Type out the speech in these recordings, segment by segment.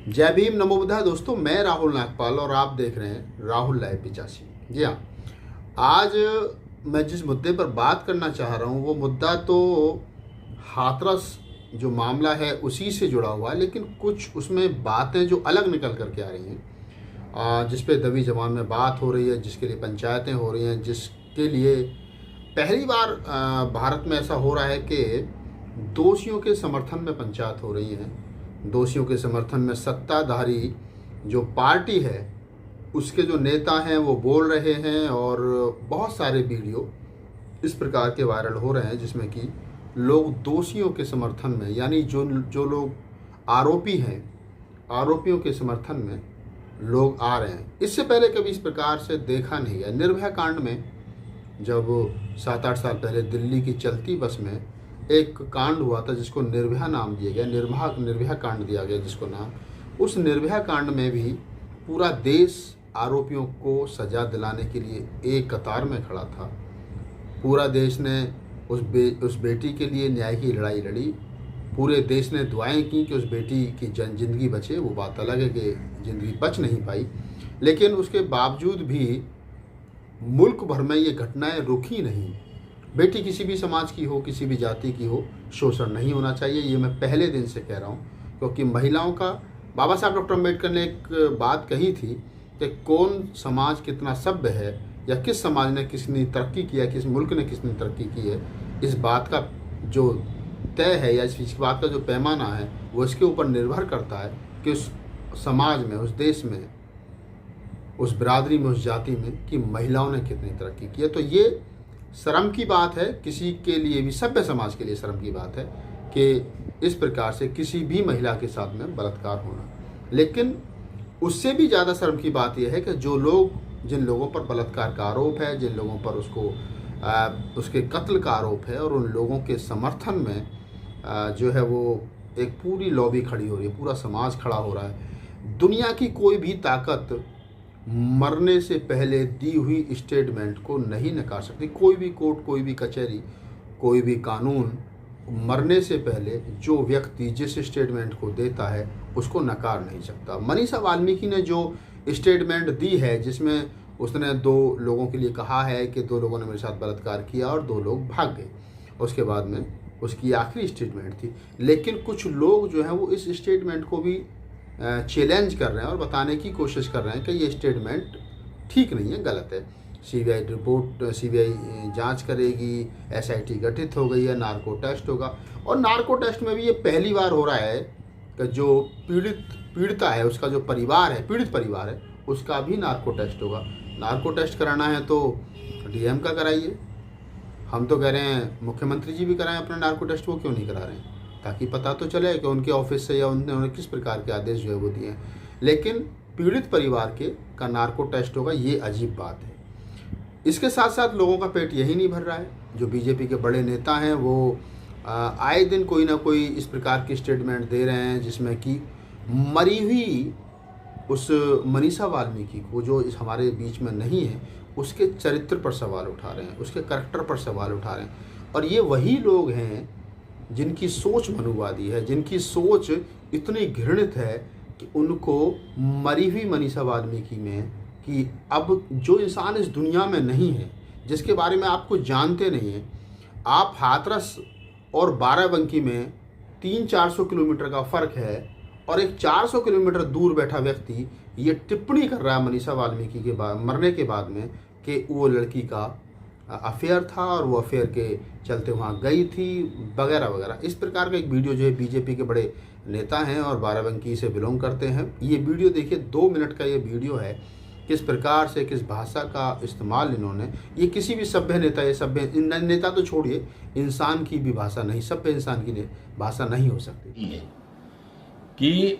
जय भीम, नमो बुद्धाय। दोस्तों, मैं राहुल नागपाल और आप देख रहे हैं राहुल लाइव 85। जी हाँ, आज मैं जिस मुद्दे पर बात करना चाह रहा हूँ वो मुद्दा तो हाथरस जो मामला है उसी से जुड़ा हुआ है, लेकिन कुछ उसमें बातें जो अलग निकल करके आ रही हैं, जिस पे दबी जबान में बात हो रही है, जिसके लिए पंचायतें हो रही हैं, जिसके लिए पहली बार भारत में ऐसा हो रहा है कि दोषियों के समर्थन में पंचायत हो रही है। दोषियों के समर्थन में सत्ताधारी जो पार्टी है उसके जो नेता हैं वो बोल रहे हैं, और बहुत सारे वीडियो इस प्रकार के वायरल हो रहे हैं जिसमें कि लोग दोषियों के समर्थन में, यानी जो जो लोग आरोपी हैं, आरोपियों के समर्थन में लोग आ रहे हैं। इससे पहले कभी इस प्रकार से देखा नहीं गया। निर्भया कांड में जब 7-8 साल पहले दिल्ली की चलती बस में एक कांड हुआ था जिसको निर्भया नाम दिया गया, निर्भया कांड दिया गया जिसको नाम। उस निर्भया कांड में भी पूरा देश आरोपियों को सजा दिलाने के लिए एक कतार में खड़ा था। पूरा देश ने उस बेटी के लिए न्याय की लड़ाई लड़ी। पूरे देश ने दुआएं की कि उस बेटी की जिंदगी बचे। वो बात अलग है कि जिंदगी बच नहीं पाई, लेकिन उसके बावजूद भी मुल्क भर में ये घटनाएं रुकी नहीं। बेटी किसी भी समाज की हो, किसी भी जाति की हो, शोषण नहीं होना चाहिए। ये मैं पहले दिन से कह रहा हूँ, क्योंकि महिलाओं का बाबा साहब डॉक्टर अम्बेडकर ने एक बात कही थी कि कौन समाज कितना सभ्य है, या किस समाज ने किसने तरक्की किया, किस मुल्क ने किसने तरक्की की है, इस बात का जो तय है या इस बात का जो पैमाना है वो इसके ऊपर निर्भर करता है कि उस समाज में, उस देश में, उस बिरादरी में, उस जाति में कि महिलाओं ने कितनी तरक्की की है। तो ये शर्म की बात है, किसी के लिए भी, सभ्य समाज के लिए शर्म की बात है कि इस प्रकार से किसी भी महिला के साथ में बलात्कार होना। लेकिन उससे भी ज़्यादा शर्म की बात यह है कि जो लोग, जिन लोगों पर बलात्कार का आरोप है, जिन लोगों पर उसके कत्ल का आरोप है, और उन लोगों के समर्थन में जो है वो एक पूरी लॉबी खड़ी हो रही है, पूरा समाज खड़ा हो रहा है। दुनिया की कोई भी ताकत मरने से पहले दी हुई स्टेटमेंट को नहीं नकार सकती। कोई भी कोर्ट, कोई भी कचहरी, कोई भी कानून मरने से पहले जो व्यक्ति जिस स्टेटमेंट को देता है उसको नकार नहीं सकता। मनीषा वाल्मीकि ने जो स्टेटमेंट दी है, जिसमें उसने 2 लोगों के लिए कहा है कि 2 लोगों ने मेरे साथ बलात्कार किया और 2 लोग भाग गए, उसके बाद में उसकी आखिरी स्टेटमेंट थी। लेकिन कुछ लोग जो हैं वो इस स्टेटमेंट को भी चैलेंज कर रहे हैं और बताने की कोशिश कर रहे हैं कि ये स्टेटमेंट ठीक नहीं है, गलत है। सीबीआई जांच करेगी, एसआईटी गठित हो गई है, नार्को टेस्ट होगा। और नार्को टेस्ट में भी ये पहली बार हो रहा है कि जो पीड़िता है, उसका जो परिवार है, पीड़ित परिवार है, उसका भी नार्को टेस्ट होगा। नार्को टेस्ट कराना है तो डीएम का कराइए। हम तो कह रहे हैं मुख्यमंत्री जी भी कराएं अपना नार्को टेस्ट, वो क्यों नहीं करा रहे हैं, ताकि पता तो चले कि उनके ऑफिस से या उन्होंने किस प्रकार के आदेश जो है वो दिए हैं। लेकिन पीड़ित परिवार का नार्को टेस्ट होगा, ये अजीब बात है। इसके साथ साथ लोगों का पेट यही नहीं भर रहा है। जो बीजेपी के बड़े नेता हैं वो आए दिन कोई ना कोई इस प्रकार की स्टेटमेंट दे रहे हैं जिसमें कि मरी हुई उस मनीषा वाल्मीकि को, जो इस हमारे बीच में नहीं है, उसके चरित्र पर सवाल उठा रहे हैं, उसके करैक्टर पर सवाल उठा रहे हैं। और ये वही लोग हैं जिनकी सोच मनुवादी है, जिनकी सोच इतनी घृणित है कि उनको मरी हुई मनीषा वाल्मीकि में कि अब जो इंसान इस दुनिया में नहीं है, जिसके बारे में आप कुछ जानते नहीं हैं, आप हाथरस और बाराबंकी में 300-400 किलोमीटर का फ़र्क है, और एक 400 किलोमीटर दूर बैठा व्यक्ति ये टिप्पणी कर रहा है मनीषा वाल्मीकि के मरने के बाद में कि वो लड़की का अफेयर था और वो अफेयर के चलते वहाँ गई थी, वगैरह वगैरह। इस प्रकार का एक वीडियो जो है, बीजेपी के बड़े नेता हैं और बाराबंकी से बिलोंग करते हैं, ये वीडियो देखिए, 2 मिनट का ये वीडियो है। किस प्रकार से, किस भाषा का इस्तेमाल इन्होंने, ये किसी भी सभ्य नेता, ये सभ्य नेता तो छोड़िए, इंसान की भी भाषा नहीं, सभ्य इंसान की भाषा नहीं हो सकती है कि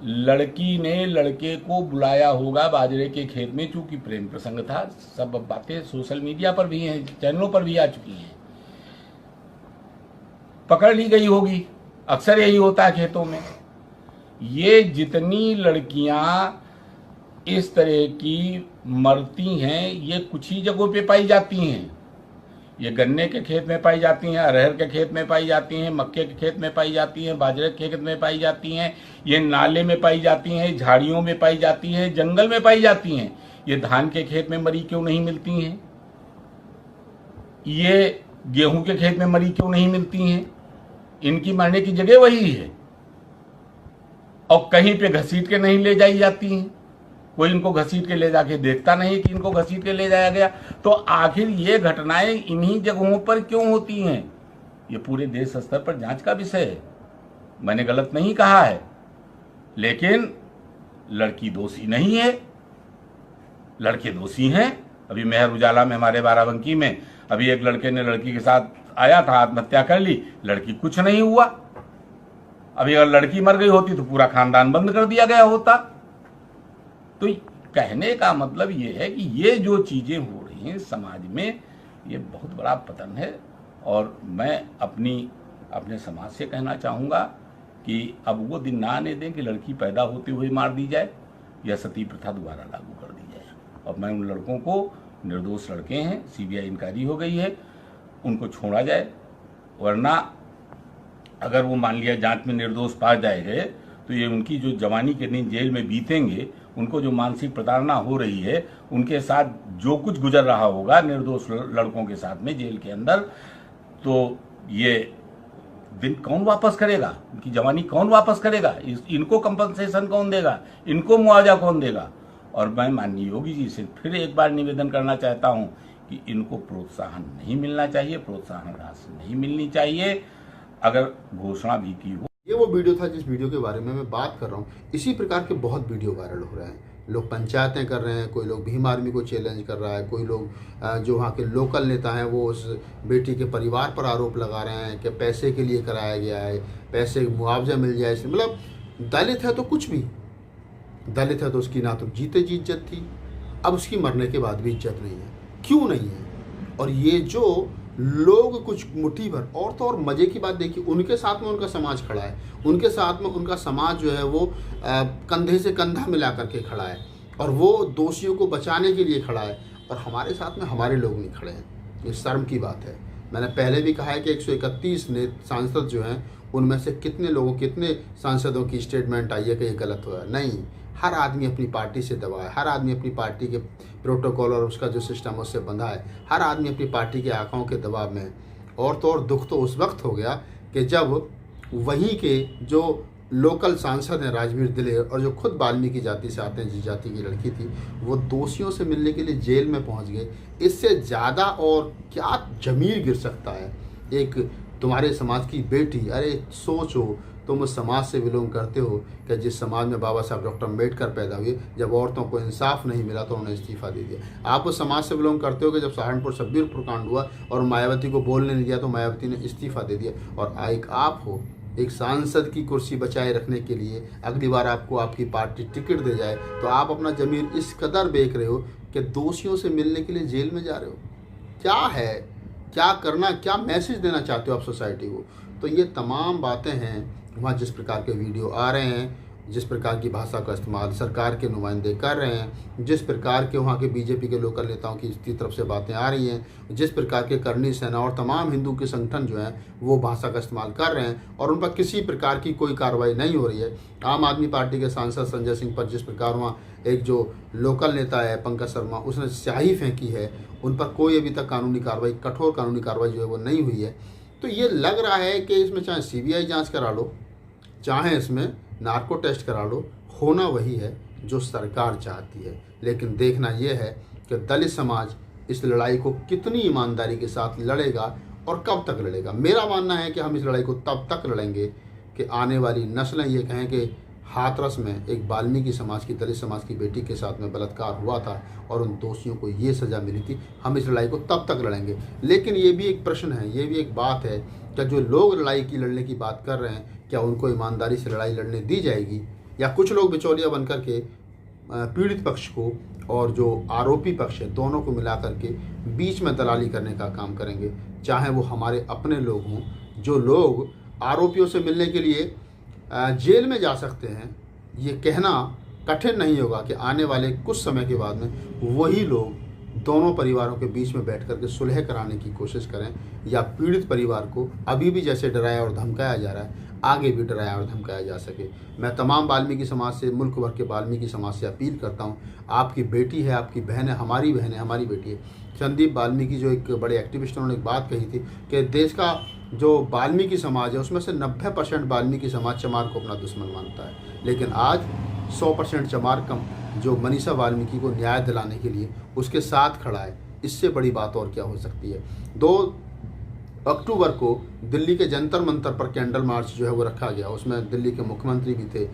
लड़की ने लड़के को बुलाया होगा बाजरे के खेत में, चूंकि प्रेम प्रसंग था। सब बातें सोशल मीडिया पर भी हैं, चैनलों पर भी आ चुकी हैं। पकड़ ली गई होगी, अक्सर यही होता है खेतों में। ये जितनी लड़कियां इस तरह की मरती हैं, ये कुछ ही जगहों पे पाई जाती हैं। ये गन्ने के खेत में पाई जाती हैं, अरहर के खेत में पाई जाती हैं, मक्के के खेत में पाई जाती हैं, बाजरे के खेत में पाई जाती हैं, ये नाले में पाई जाती हैं, झाड़ियों में पाई जाती हैं, जंगल में पाई जाती हैं। ये धान के खेत में मरी क्यों नहीं मिलती हैं? ये गेहूं के खेत में मरी क्यों नहीं मिलती हैं? इनकी मरने की जगह वही है और कहीं पे घसीट के नहीं ले जाई जाती हैं। कोई इनको घसीट के ले जाके देखता नहीं कि इनको घसीट के ले जाया गया। तो आखिर ये घटनाएं इन्हीं जगहों पर क्यों होती हैं? ये पूरे देश स्तर पर जांच का विषय है। मैंने गलत नहीं कहा है, लेकिन लड़की दोषी नहीं है, लड़के दोषी हैं। अभी मेहर उजाला में हमारे बाराबंकी में अभी एक लड़के ने लड़की के साथ आया था, आत्महत्या कर ली, लड़की कुछ नहीं हुआ। अभी अगर लड़की मर गई होती तो पूरा खानदान बंद कर दिया गया होता। तो कहने का मतलब ये है कि ये जो चीजें हो रही हैं समाज में, ये बहुत बड़ा पतन है। और मैं अपने समाज से कहना चाहूँगा कि अब वो दिन ना आने दें कि लड़की पैदा होते हुए मार दी जाए या सती प्रथा दोबारा लागू कर दी जाए। और मैं उन लड़कों को, निर्दोष लड़के हैं, सीबीआई इंक्वायरी हो गई है, उनको छोड़ा जाए। वरना अगर वो मान लिया जांच में निर्दोष पाए जाए गए तो ये उनकी जो जवानी के दिन जेल में बीतेंगे, उनको जो मानसिक प्रताड़ना हो रही है, उनके साथ जो कुछ गुजर रहा होगा निर्दोष लड़कों के साथ में जेल के अंदर, तो ये दिन कौन वापस करेगा? उनकी जवानी कौन वापस करेगा? इनको कंपनसेशन कौन देगा? इनको मुआवजा कौन देगा? और मैं माननीय योगी जी से फिर एक बार निवेदन करना चाहता हूं कि इनको प्रोत्साहन नहीं मिलना चाहिए, प्रोत्साहन राशि नहीं मिलनी चाहिए। अगर घोषणा भी की हो। ये वो वीडियो था जिस वीडियो के बारे में मैं बात कर रहा हूँ। इसी प्रकार के बहुत वीडियो वायरल हो रहे हैं। लोग पंचायतें कर रहे हैं, कोई लोग भीम आर्मी को चैलेंज कर रहा है, कोई लोग जो वहाँ के लोकल नेता हैं वो उस बेटी के परिवार पर आरोप लगा रहे हैं कि पैसे के लिए कराया गया है, पैसे मुआवजा मिल जाए। मतलब दलित है तो कुछ भी, दलित है तो उसकी ना तो जीते जी इज्जत थी, अब उसकी मरने के बाद भी इज्जत नहीं है। क्यों नहीं है? और ये जो लोग कुछ मुट्ठी भर, और तो और मज़े की बात देखिए, उनके साथ में उनका समाज खड़ा है, उनके साथ में उनका समाज जो है वो कंधे से कंधा मिला करके खड़ा है और वो दोषियों को बचाने के लिए खड़ा है। और हमारे साथ में हमारे लोग नहीं खड़े हैं। ये शर्म की बात है। मैंने पहले भी कहा है कि 131 सांसद जो हैं उनमें से कितने सांसदों की स्टेटमेंट आई है कि ये गलत हुआ है? नहीं, हर आदमी अपनी पार्टी से दबा है, हर आदमी अपनी पार्टी के प्रोटोकॉल और उसका जो सिस्टम है उससे बंधा है, हर आदमी अपनी पार्टी के आकाओं के दबाव में है। और तो और दुख तो उस वक्त हो गया कि जब वहीं के जो लोकल सांसद हैं राजवीर दिलेर, और जो खुद वाल्मीकि जाति से आते हैं, जिस जाति की लड़की थी, वो दोषियों से मिलने के लिए जेल में पहुंच गए। इससे ज़्यादा और क्या ज़मीर गिर सकता है? एक तुम्हारे समाज की बेटी, अरे सोचो, तुम उस समाज से बिलोंग करते हो कि जिस समाज में बाबा साहब डॉक्टर अम्बेडकर पैदा हुए, जब औरतों को इंसाफ नहीं मिला तो उन्होंने इस्तीफा दे दिया। आप उस समाज से बिलोंग करते हो कि जब सहारनपुर शब्बीरपुर कांड हुआ और मायावती को बोलने नहीं दिया तो मायावती ने इस्तीफा दे दिया। और एक आप हो, एक सांसद की कुर्सी बचाए रखने के लिए अगली बार आपको आपकी पार्टी टिकट दे जाए तो आप अपना ज़मीर इस कदर बेच रहे हो कि दोषियों से मिलने के लिए जेल में जा रहे हो। क्या है, क्या करना, क्या मैसेज देना चाहते हो आप सोसाइटी को? तो ये तमाम बातें हैं। वहाँ जिस प्रकार के वीडियो आ रहे हैं, जिस प्रकार की भाषा का इस्तेमाल सरकार के नुमाइंदे कर रहे हैं, जिस प्रकार के वहाँ के बीजेपी के लोकल नेताओं की तरफ से बातें आ रही हैं, जिस प्रकार के करनी सेना और तमाम हिंदू के संगठन जो हैं वो भाषा का इस्तेमाल कर रहे हैं और उन पर किसी प्रकार की कोई कार्रवाई नहीं हो रही है। आम आदमी पार्टी के सांसद संजय सिंह पर जिस प्रकार वहाँ एक जो लोकल नेता है पंकज शर्मा, उसने स्याही फेंकी है, उन पर कोई अभी तक कानूनी कार्रवाई, कठोर कानूनी कार्रवाई जो है वो नहीं हुई है। तो ये लग रहा है कि इसमें चाहे सीबीआई जाँच करा लो, चाहे इसमें नार्को टेस्ट करा लो, होना वही है जो सरकार चाहती है। लेकिन देखना यह है कि दलित समाज इस लड़ाई को कितनी ईमानदारी के साथ लड़ेगा और कब तक लड़ेगा। मेरा मानना है कि हम इस लड़ाई को तब तक लड़ेंगे कि आने वाली नस्लें ये कहें कि हाथरस में एक वाल्मीकि समाज की, दलित समाज की बेटी के साथ में बलात्कार हुआ था और उन दोषियों को ये सज़ा मिली थी। हम इस लड़ाई को तब तक लड़ेंगे। लेकिन ये भी एक प्रश्न है, ये भी एक बात है कि जो लोग लड़ाई की लड़ने की बात कर रहे हैं, क्या उनको ईमानदारी से लड़ाई लड़ने दी जाएगी, या कुछ लोग बिचौलिया बनकर के पीड़ित पक्ष को और जो आरोपी पक्ष है दोनों को मिला करके बीच में दलाली करने का काम करेंगे। चाहे वो हमारे अपने लोग हों, जो लोग आरोपियों से मिलने के लिए जेल में जा सकते हैं। ये कहना कठिन नहीं होगा कि आने वाले कुछ समय के बाद में वही लोग दोनों परिवारों के बीच में बैठ करके सुलह कराने की कोशिश करें, या पीड़ित परिवार को अभी भी जैसे डराया और धमकाया जा रहा है आगे भी डराया और धमकाया जा सके। मैं तमाम वाल्मीकि समाज से, मुल्क भर के वाल्मीकि समाज से अपील करता हूँ, आपकी बेटी है, आपकी बहन है, हमारी बहन है, हमारी बेटी है। संदीप वाल्मीकि जो एक बड़े एक्टिविस्ट, उन्होंने एक बात कही थी कि देश का जो वाल्मीकि समाज है उसमें से 90% वाल्मीकि समाज चमार को अपना दुश्मन मानता है, लेकिन आज 100% चमार कम जो मनीषा वाल्मीकि को न्याय दिलाने के लिए उसके साथ खड़ा है। इससे बड़ी बात और क्या हो सकती है। 2 अक्टूबर को दिल्ली के जंतर मंतर पर कैंडल मार्च जो है वो रखा गया। उसमें दिल्ली के मुख्यमंत्री भी थे,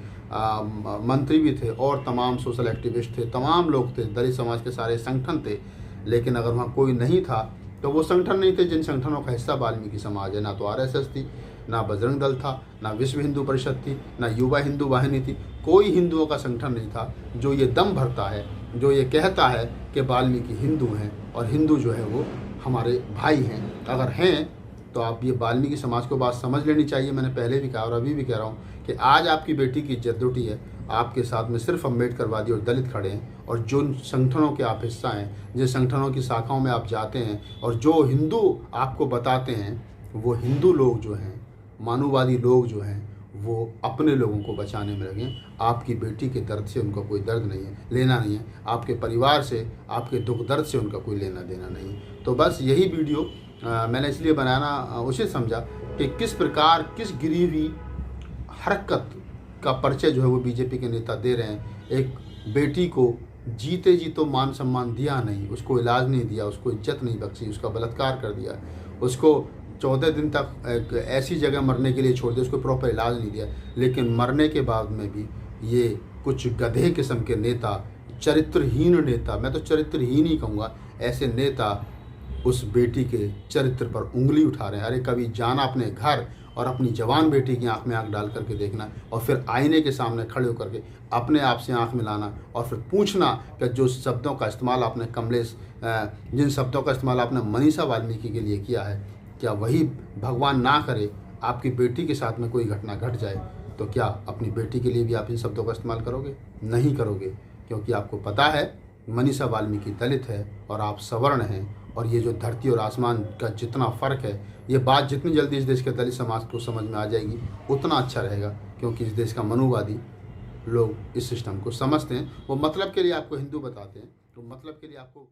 मंत्री भी थे और तमाम सोशल एक्टिविस्ट थे, तमाम लोग थे, दलित समाज के सारे संगठन थे। लेकिन अगर वहाँ कोई नहीं था तो वो संगठन नहीं थे जिन संगठनों का हिस्सा वाल्मीकि समाज है। ना तो RSS थी, ना बजरंग दल था, ना विश्व हिंदू परिषद थी, ना युवा हिंदू वाहिनी थी। कोई हिंदुओं का संगठन नहीं था जो ये दम भरता है, जो ये कहता है कि वाल्मीकि हिंदू हैं और हिंदू जो है वो हमारे भाई हैं। अगर हैं तो आप ये वाल्मीकि समाज को बात समझ लेनी चाहिए। मैंने पहले भी कहा और अभी भी कह रहा हूँ कि आज आपकी बेटी की इज्जत उठी है, आपके साथ में सिर्फ अम्बेडकरवादी और दलित खड़े हैं। और जो संगठनों के आप हिस्सा हैं, जिन संगठनों की शाखाओं में आप जाते हैं और जो हिंदू आपको बताते हैं, वो हिंदू लोग जो हैं, मानववादी लोग जो हैं, वो अपने लोगों को बचाने में लगे। आपकी बेटी के दर्द से उनका कोई दर्द नहीं है, लेना नहीं है। आपके परिवार से, आपके दुख दर्द से उनका कोई लेना देना नहीं है। तो बस यही वीडियो मैंने इसलिए बनाना उचित समझा कि किस प्रकार, किस गिरी हुई हरकत का परिचय जो है वो बीजेपी के नेता दे रहे हैं। एक बेटी को जीते जी तो मान सम्मान दिया नहीं, उसको इलाज नहीं दिया, उसको इज्जत नहीं बख्शी, उसका बलात्कार कर दिया, उसको 14 दिन तक एक ऐसी जगह मरने के लिए छोड़ दिया, उसको प्रॉपर इलाज नहीं दिया। लेकिन मरने के बाद में भी ये कुछ गधे किस्म के नेता, चरित्रहीन नेता, मैं तो चरित्रहीन ही कहूँगा, ऐसे नेता उस बेटी के चरित्र पर उंगली उठा रहे हैं। अरे कभी जाना अपने घर और अपनी जवान बेटी की आंख में आंख डाल करके देखना, और फिर आईने के सामने खड़े होकर के अपने आप से आंख मिलाना और फिर पूछना कि जो शब्दों का इस्तेमाल आपने जिन शब्दों का इस्तेमाल आपने मनीषा वाल्मीकि के लिए किया है, क्या वही भगवान ना करे आपकी बेटी के साथ में कोई घटना घट जाए तो क्या अपनी बेटी के लिए भी आप इन शब्दों का इस्तेमाल करोगे? नहीं करोगे, क्योंकि आपको पता है मनीषा वाल्मीकि दलित है और आप सवर्ण हैं। और ये जो धरती और आसमान का जितना फ़र्क है, ये बात जितनी जल्दी इस देश के दलित समाज को समझ में आ जाएगी उतना अच्छा रहेगा, क्योंकि इस देश का मनुवादी लोग इस सिस्टम को समझते हैं। वो मतलब के लिए आपको हिंदू बताते हैं, तो मतलब के लिए आपको